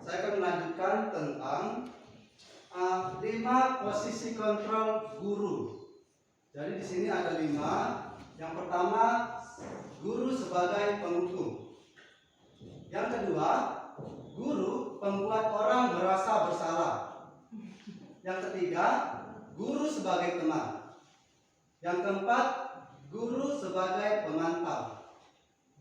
Saya akan melanjutkan tentang 5 posisi kontrol guru. Jadi di sini ada 5. Yang pertama, guru sebagai penghukum. Yang kedua, guru pembuat orang merasa bersalah. Yang ketiga, guru sebagai teman. Yang keempat, guru sebagai pemantau.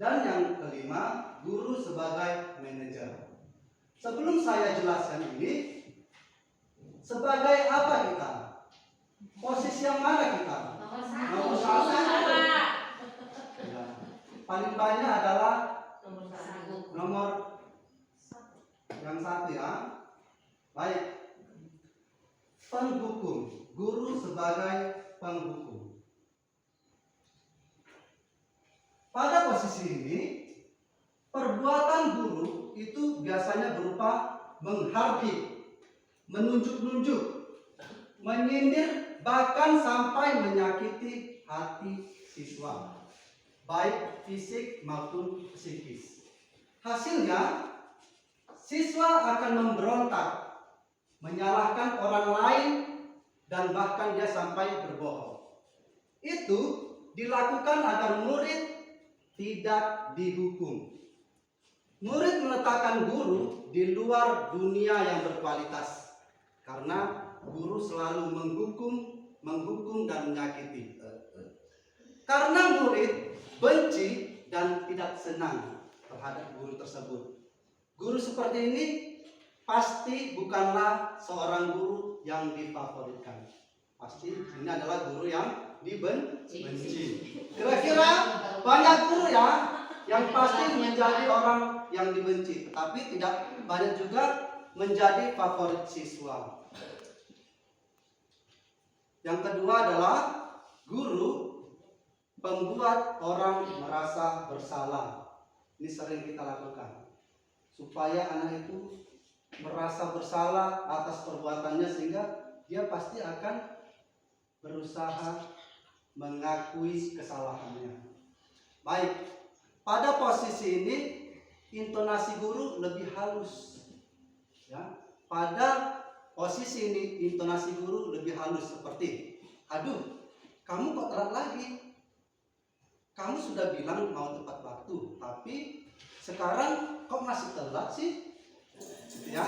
Dan yang kelima, guru sebagai manajer. Sebelum saya jelaskan ini, sebagai apa kita? Posisi yang mana kita? Nomor 1. Ya. Paling banyak adalah nomor yang 1 ya. Baik. Penghukum, guru sebagai penghukum. Pada posisi ini, perbuatan guru itu biasanya berupa menghardik, menunjuk-nunjuk, menyindir, bahkan sampai menyakiti hati siswa, baik fisik maupun psikis. Hasilnya, siswa akan memberontak, menyalahkan orang lain, dan bahkan dia sampai berbohong. Itu dilakukan agar murid tidak dihukum. Murid meletakkan guru di luar dunia yang berkualitas, karena guru selalu menghukum dan menyakiti. Karena murid benci dan tidak senang terhadap guru tersebut. Guru seperti ini pasti bukanlah seorang guru yang difavoritkan. Pasti ini adalah guru yang dibenci. Kira-kira banyak guru ya yang pasti menjadi orang yang dibenci, tetapi tidak banyak juga menjadi favorit siswa. Yang kedua adalah guru pembuat orang merasa bersalah. Ini sering kita lakukan supaya anak itu merasa bersalah atas perbuatannya, sehingga dia pasti akan berusaha mengakui kesalahannya. Baik, pada posisi ini intonasi guru lebih halus. Ya, pada posisi ini intonasi guru lebih halus seperti, "Aduh, kamu kok telat lagi? Kamu sudah bilang mau tepat waktu, tapi sekarang kok masih telat sih?" Ya,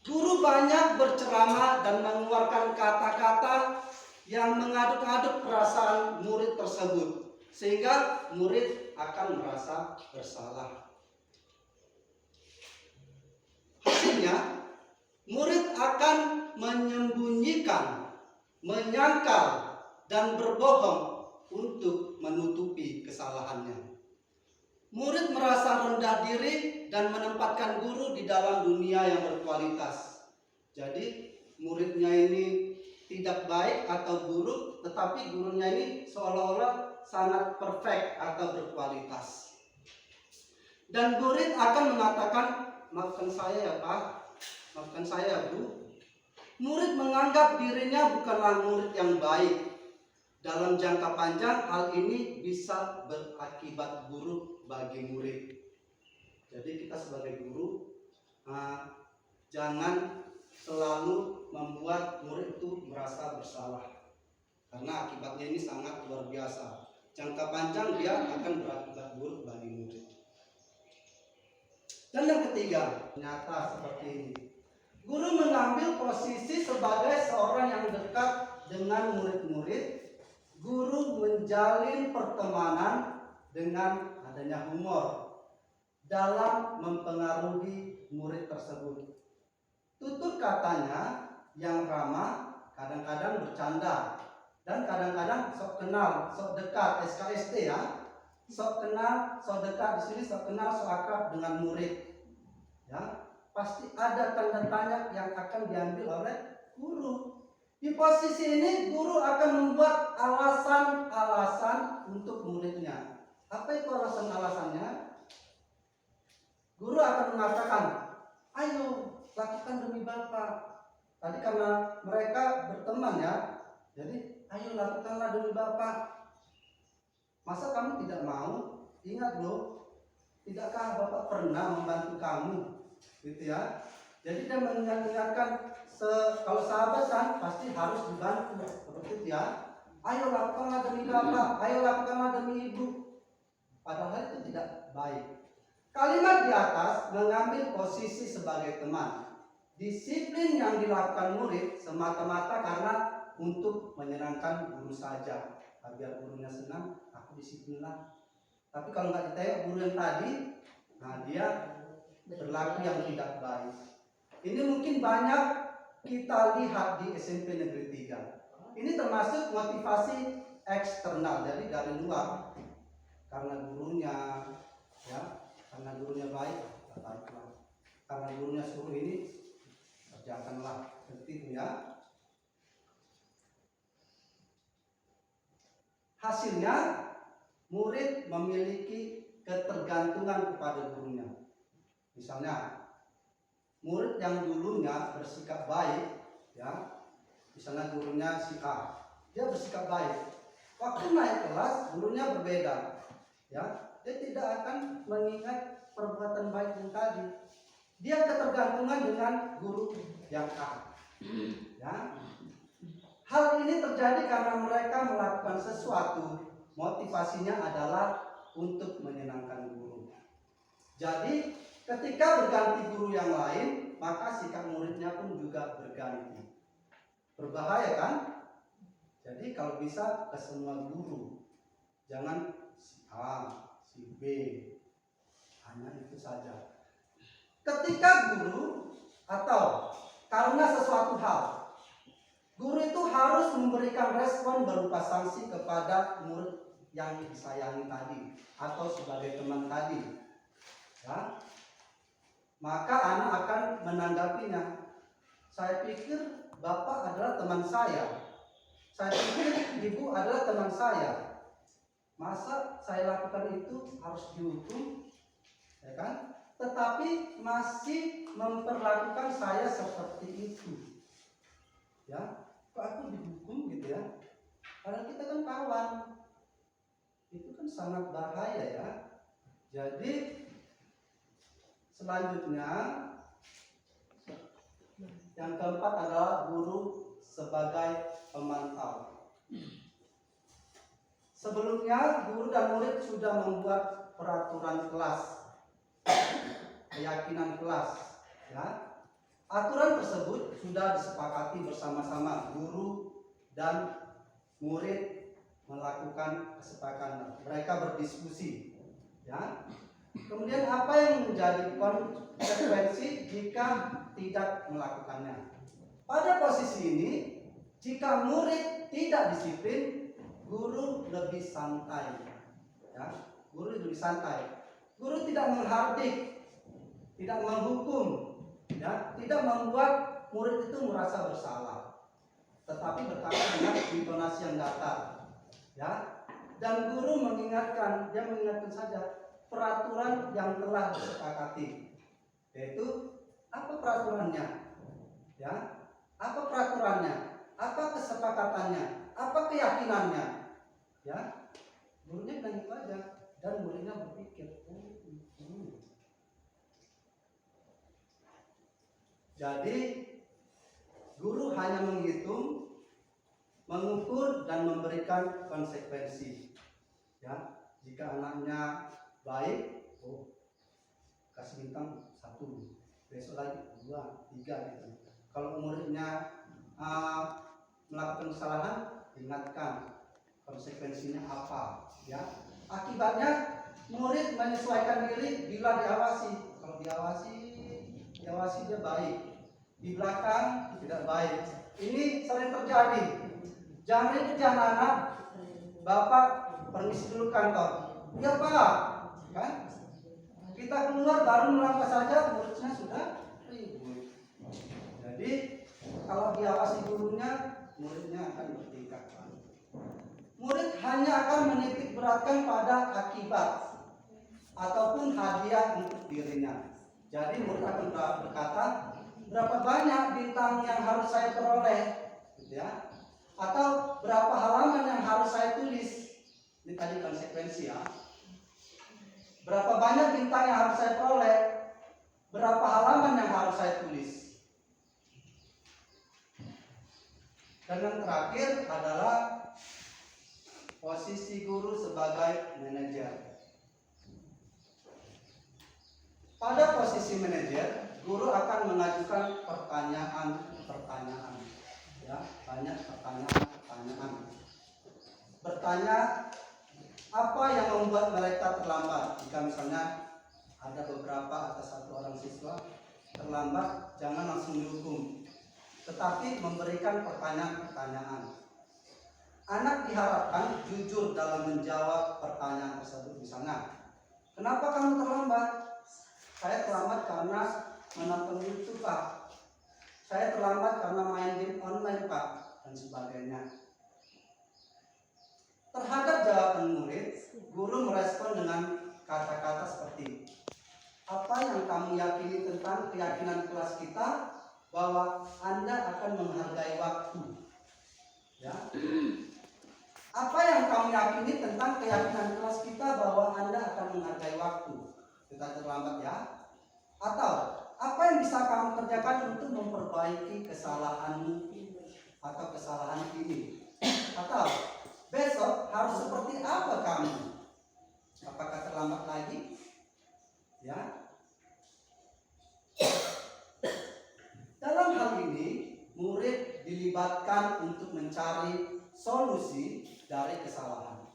guru banyak berceramah dan mengeluarkan kata-kata yang mengaduk-aduk perasaan murid tersebut, sehingga murid akan merasa bersalah. Hasilnya, murid akan menyembunyikan, menyangkal, dan berbohong untuk menutupi kesalahannya. Murid merasa rendah diri dan menempatkan guru di dalam dunia yang berkualitas. Jadi muridnya ini tidak baik atau buruk, tetapi gurunya ini seolah-olah sangat perfect atau berkualitas. Dan murid akan mengatakan, "Maafkan saya ya Pak, maafkan saya ya Bu." Murid menganggap dirinya bukanlah murid yang baik. Dalam jangka panjang, hal ini bisa berakibat buruk bagi murid. Jadi kita sebagai guru jangan selalu membuat murid itu merasa bersalah, karena akibatnya ini sangat luar biasa. Jangka panjang dia akan berakibat buruk bagi murid. Dan yang ketiga, nyata seperti ini. Guru mengambil posisi sebagai seorang yang dekat dengan murid-murid. Guru menjalin pertemanan dengan adanya humor dalam mempengaruhi murid tersebut. Tutur katanya yang ramah, kadang-kadang bercanda, dan kadang-kadang sok kenal, sok dekat, SKSD ya. Sok kenal, sok dekat, di sini sok kenal, sok akrab dengan murid. Ya, pasti ada tanda tanya yang akan diambil oleh guru. Di posisi ini guru akan membuat alasan-alasan untuk muridnya. Apa itu alasan-alasannya? Guru akan mengatakan, "Ayo lakukan demi Bapak." Tadi karena mereka berteman ya, jadi ayo lakukanlah demi Bapak. Masa kamu tidak mau? Ingat loh, tidakkah Bapak pernah membantu kamu? Gitu ya. Jadi dia mengingatkan, kalau sahabat kan pasti harus dibantu seperti itu ya. Ayo lakukanlah demi bapak, ayo lakukanlah demi ibu. Padahal itu tidak baik. Kalimat di atas mengambil posisi sebagai teman. Disiplin yang dilakukan murid semata-mata karena untuk menyenangkan guru saja. Biar gurunya senang, aku disiplinlah. Tapi kalau nggak ditengok guru yang tadi, nah dia berlaku yang tidak baik. Ini mungkin banyak kita lihat di SMP Negeri 3. Ini termasuk motivasi eksternal, jadi dari luar. Karena gurunya, ya, karena gurunya baik, baiklah. Karena gurunya suruh ini, kerjakanlah. Seperti itu ya. Hasilnya, murid memiliki ketergantungan kepada gurunya. Misalnya, murid yang dulunya bersikap baik, ya, misalnya gurunya si A, dia bersikap baik. Waktu naik kelas, gurunya berbeda, ya, dia tidak akan mengingat perbuatan baik yang tadi. Dia ketergantungan dengan guru yang A, ya. Hal ini terjadi karena mereka melakukan sesuatu, motivasinya adalah untuk menyenangkan guru. Jadi ketika berganti guru yang lain, maka sikap muridnya pun juga berganti. Berbahaya kan? Jadi kalau bisa ke semua guru, jangan si A, si B, hanya itu saja. Ketika guru atau karena sesuatu hal, guru itu harus memberikan respon berupa sanksi kepada murid yang disayangi tadi atau sebagai teman tadi, ya. Maka anak akan menanggapinya. Saya pikir bapak adalah teman saya. Saya pikir ibu adalah teman saya. Masa saya lakukan itu harus dihukum, ya kan? Tetapi masih memperlakukan saya seperti itu, ya. Kok aku dihukum gitu ya? Karena kita kan kawan. Itu kan sangat bahaya ya. Jadi selanjutnya yang keempat adalah guru sebagai pemantau. Sebelumnya guru dan murid sudah membuat peraturan kelas, keyakinan kelas, ya. Aturan tersebut sudah disepakati bersama-sama guru dan murid melakukan kesepakatan. Mereka berdiskusi, ya. Kemudian apa yang menjadi konsekuensi jika tidak melakukannya? Pada posisi ini, jika murid tidak disiplin, guru lebih santai, ya. Guru lebih santai. Guru tidak menghardik, tidak menghukum, ya, tidak membuat murid itu merasa bersalah, tetapi berkata dengan intonasi yang datar, ya. Dan guru mengingatkan, dia mengingatkan saja peraturan yang telah disepakati, yaitu apa peraturannya, ya, apa peraturannya, apa kesepakatannya, apa keyakinannya, ya. Gurunya bilang itu aja dan muridnya berpikir, Jadi guru hanya menghitung, mengukur dan memberikan konsekuensi, ya. Jika anaknya baik, kasih bintang 1, besok lagi 2, 3 gitu. Kalau muridnya melakukan kesalahan, ingatkan konsekuensinya apa, ya. Akibatnya murid menyesuaikan diri bila diawasi. Kalau diawasi dia baik, di belakang tidak baik. Ini sering terjadi. Jangan ribut anak, bapak permisi dulu kantor. Iya pak, kan? Kita keluar baru melangkah saja muridnya sudah ribut. Jadi kalau diawasi gurunya, muridnya akan bertingkah. Murid hanya akan menitik beratkan pada akibat ataupun hadiah untuk dirinya. Jadi murid akan berkata, berapa banyak bintang yang harus saya peroleh, gitu ya? Atau berapa halaman yang harus saya tulis. Ini tadi konsekuensi ya. Berapa banyak bintang yang harus saya peroleh. Berapa halaman yang harus saya tulis? Dan yang terakhir adalah posisi guru sebagai manajer. Pada posisi manajer, guru akan mengajukan pertanyaan-pertanyaan. Ya, banyak pertanyaan-pertanyaan. Bertanya apa yang membuat mereka terlambat. Jika misalnya ada beberapa atau satu orang siswa terlambat, jangan langsung dihukum, tetapi memberikan pertanyaan-pertanyaan. Anak diharapkan jujur dalam menjawab pertanyaan tersebut. Misalnya, kenapa kamu terlambat? Saya terlambat karena menonton YouTube, Pak. Saya terlambat karena main game online, Pak, dan sebagainya. Terhadap jawaban murid, guru merespon dengan kata-kata seperti, apa yang kamu yakini tentang keyakinan kelas kita bahwa Anda akan menghargai waktu? Ya. Apa yang kamu yakini tentang keyakinan kelas kita bahwa Anda akan menghargai waktu? Kita terlambat ya. Atau apa yang bisa kamu kerjakan untuk memperbaiki kesalahanmu atau kesalahan ini? Atau besok harus seperti apa kamu? Apakah terlambat lagi? Ya. Dalam hal ini, murid dilibatkan untuk mencari solusi dari kesalahan.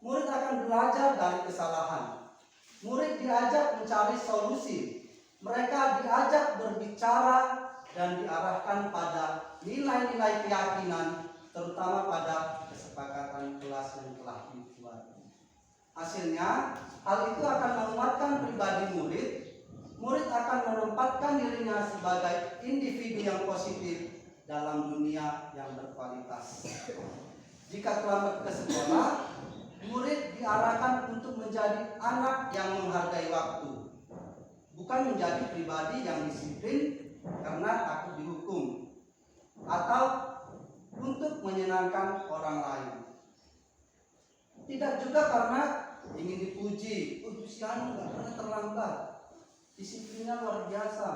Murid akan belajar dari kesalahan. Murid diajak mencari solusi. Mereka diajak berbicara dan diarahkan pada nilai-nilai keyakinan, terutama pada kesepakatan kelas yang telah dibuat. Hasilnya, hal itu akan menguatkan pribadi murid. Murid akan menempatkan dirinya sebagai individu yang positif dalam dunia yang berkualitas. Jika terlambat ke sekolah, murid diarahkan untuk menjadi anak yang menghargai waktu, bukan menjadi pribadi yang disiplin karena takut dihukum, atau untuk menyenangkan orang lain. Tidak juga karena ingin dipuji, si Anu nggak pernah terlambat, disiplinnya luar biasa,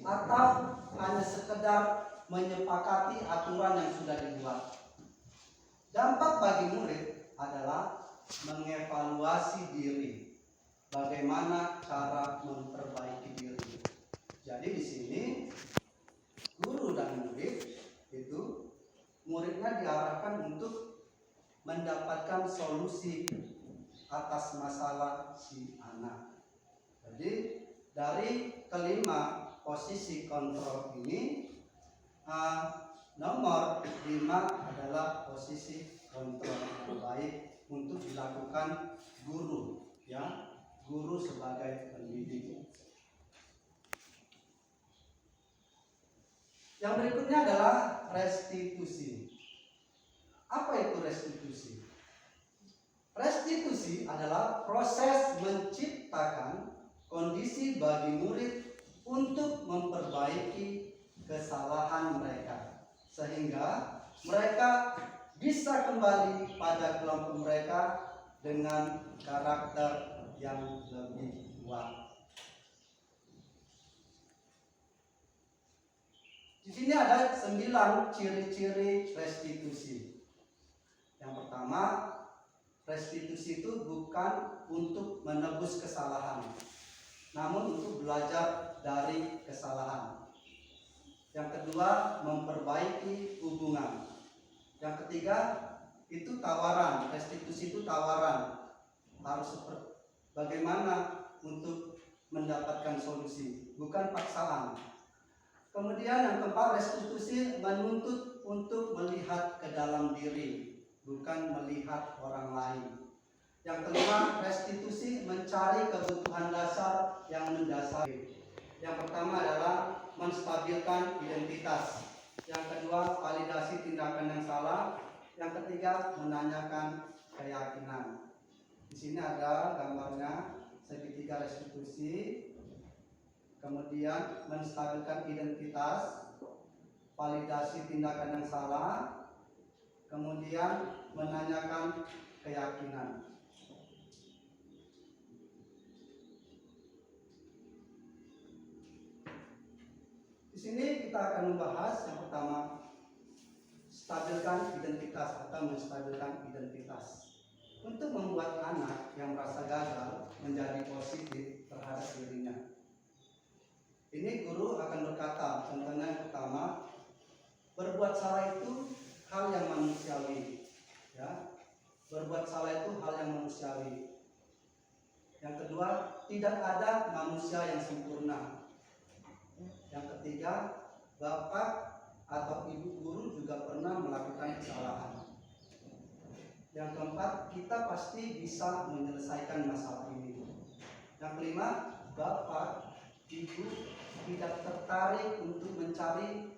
atau hanya sekedar menyepakati aturan yang sudah dibuat. Dampak bagi murid adalah mengevaluasi diri, bagaimana cara memperbaiki diri. Jadi di sini guru dan murid itu, muridnya diarahkan untuk mendapatkan solusi atas masalah si anak. Jadi dari kelima posisi kontrol ini, nomor 5 adalah posisi kontrol yang terbaik untuk dilakukan guru, ya, guru sebagai pendidik. Yang berikutnya adalah restitusi. Apa itu restitusi? Restitusi adalah proses menciptakan kondisi bagi murid untuk memperbaiki kesalahan mereka, sehingga mereka bisa kembali pada kelompok mereka dengan karakter yang lebih kuat. Di sini ada 9 ciri-ciri restitusi. Yang pertama, restitusi itu bukan untuk menebus kesalahan, namun untuk belajar dari kesalahan. Yang kedua, memperbaiki hubungan. Yang ketiga, itu tawaran. Restitusi itu tawaran. Harus seperti bagaimana untuk mendapatkan solusi, bukan paksaan. Kemudian yang keempat, restitusi menuntut untuk melihat ke dalam diri, bukan melihat orang lain. Yang kelima, restitusi mencari kebutuhan dasar yang mendasari. Yang pertama adalah menstabilkan identitas. Yang kedua, validasi tindakan yang salah. Yang ketiga, menanyakan keyakinan. Di sini ada gambarnya segitiga restitusi. Kemudian menstabilkan identitas, validasi tindakan yang salah, kemudian menanyakan keyakinan. Di sini kita akan membahas yang pertama, stabilkan identitas atau menstabilkan identitas. Untuk membuat anak yang merasa gagal menjadi positif terhadap dirinya. Ini guru akan berkata, contohnya yang pertama, berbuat salah itu hal yang manusiawi. Ya, berbuat salah itu hal yang manusiawi. Yang kedua, tidak ada manusia yang sempurna. Yang ketiga, bapak atau ibu guru juga pernah melakukan kesalahan. Yang keempat, kita pasti bisa menyelesaikan masalah ini. Yang kelima, bapak, ibu tidak tertarik untuk mencari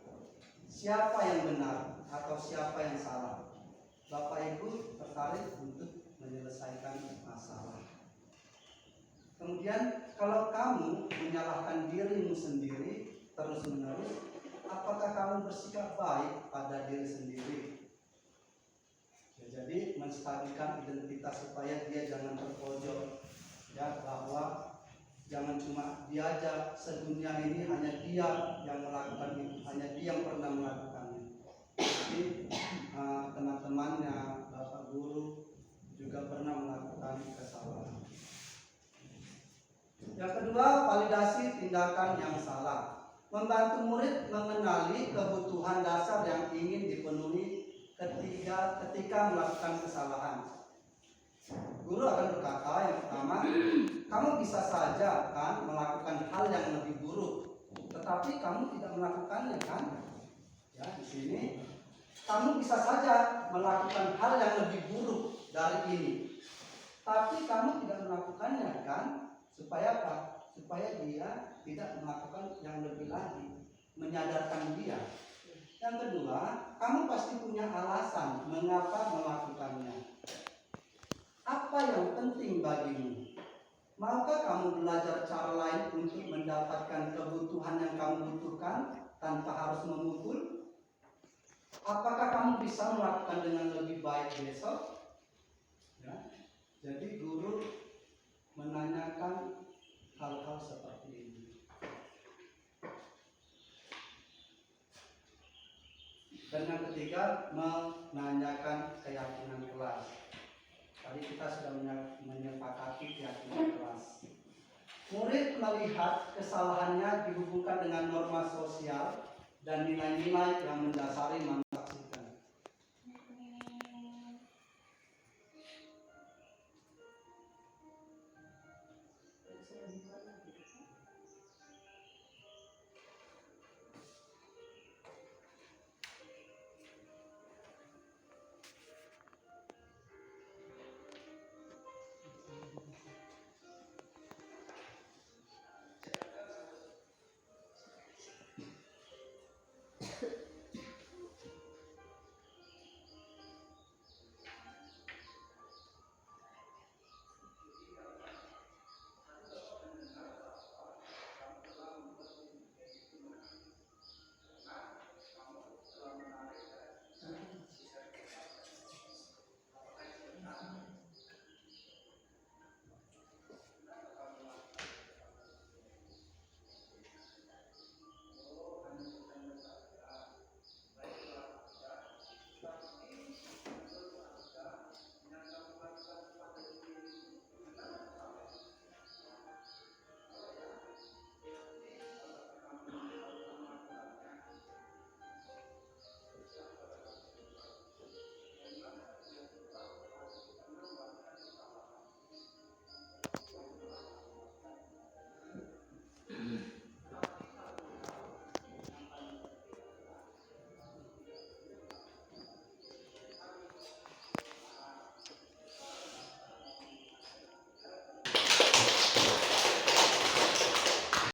siapa yang benar atau siapa yang salah. Bapak ibu tertarik untuk menyelesaikan masalah. Kemudian kalau kamu menyalahkan dirimu sendiri terus-menerus, apakah kamu bersikap baik pada diri sendiri? Ya, jadi menstabilkan identitas supaya dia jangan terpojok, ya, bahwa jangan cuma dia aja, sedunia ini hanya dia yang melakukan itu, hanya dia yang pernah melakukannya. Jadi teman-temannya, bapak guru juga pernah melakukan kesalahan. Yang kedua, validasi tindakan yang salah. Membantu murid mengenali kebutuhan dasar yang ingin dipenuhi ketika melakukan kesalahan. Guru akan berkata, yang pertama, kamu bisa saja kan melakukan hal yang lebih buruk, tetapi kamu tidak melakukannya kan? Ya, di sini kamu bisa saja melakukan hal yang lebih buruk dari ini, tapi kamu tidak melakukannya kan? Supaya apa? Supaya dia tidak melakukan yang lebih lagi, menyadarkan dia. Yang kedua, kamu pasti punya alasan mengapa melakukannya. Apa yang penting bagimu? Maukah kamu belajar cara lain untuk mendapatkan kebutuhan yang kamu butuhkan tanpa harus memukul? Apakah kamu bisa melakukan dengan lebih baik besok? Ya. Jadi guru menanyakan hal-hal seperti ini. Dan yang ketiga, menanyakan keyakinan kelas. Tadi kita sudah menyepakati keyakinan kelas. Murid melihat kesalahannya dihubungkan dengan norma sosial dan nilai-nilai yang mendasari manusia.